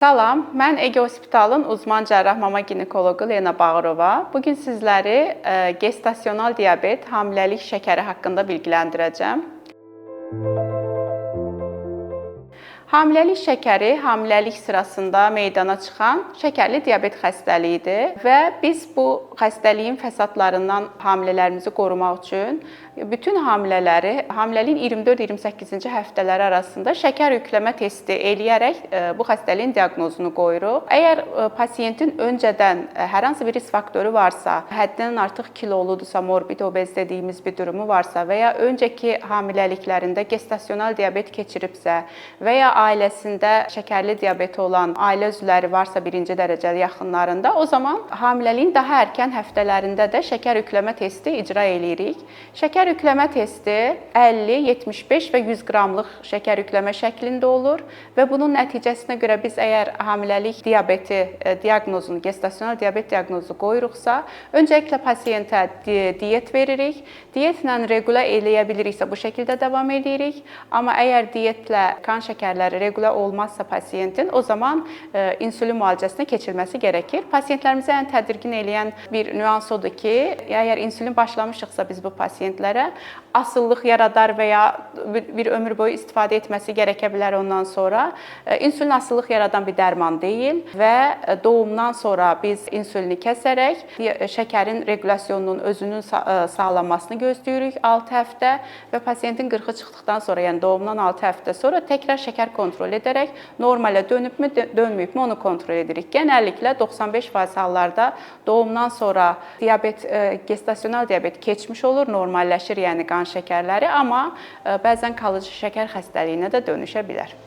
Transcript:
Salam, mən Ege Hospitalın uzman cərrah mama ginekoloqu Lena Bağırova. Bu gün sizləri gestasional diabet, hamiləlik şəkəri haqqında bilgiləndirəcəm. Hamiləlik şəkəri hamiləlik sırasında meydana çıxan şəkərli diabet xəstəliyidir və biz bu xəstəliyin fəsadlarından hamilələrimizi qorumaq üçün bütün hamilələri hamiləliyin 24-28-ci həftələri arasında şəkər yükləmə testi eləyərək bu xəstəliyin diaqnozunu qoyuruq. Əgər pasiyentin öncədən hər hansı bir risk faktoru varsa, həddindən artıq kiloludursa, morbid obez dediyimiz bir durumu varsa və ya öncəki hamiləliklərində gestasional diabet keçiribsə və ya ailəsində şəkərli diabeti olan ailə üzvləri varsa birinci dərəcəli yaxınlarında, o zaman hamiləliyin daha erkən həftələrində də şəkər yükləmə testi icra eləyirik. Şəkər yükləmə testi 50, 75 və 100 qramlıq şəkər yükləmə şəklində olur və bunun nəticəsinə görə biz əgər hamiləlik diabeti diaqnozunu, gestasional diabet diaqnozu qoyuruqsa, öncəliklə pasiyentə diyet veririk. Diyetlə requla eləyə biliriksə bu şəkildə davam edirik. Amma əgər diyetlə qan şəkərləri requla olmazsa pasiyentin, o zaman insulin müalicəsinə keçilməsi gərəkir. Pasiyentlərimizə ən tədirgin eləyən bir nüans odur ki, əgər insulin başlamışıqsa biz bu pasiyentlərə asıllıq yaradar və ya bir ömür boyu istifadə etməsi gərəkə bilər ondan sonra. İnsulin asıllıq yaradan bir dərman deyil və doğumdan sonra biz insulini kəsərək şəkərin requlasyonunun özünün sağlanmasını gözləyirik 6 həftə və pasiyentin 40-ı çıxdıqdan sonra, yəni doğumdan 6 həftə sonra təkrar şəkər kontrol edərək normalə dönübmü, dönməyibmi onu kontrol edirik. Genəlliklə 95% hallarda doğumdan sonra diabet, gestasional diabet keçmiş olur, normalləşir, yəni qan şəkərləri, amma bəzən kalıcı şəkər xəstəliyinə də dönüşə bilər.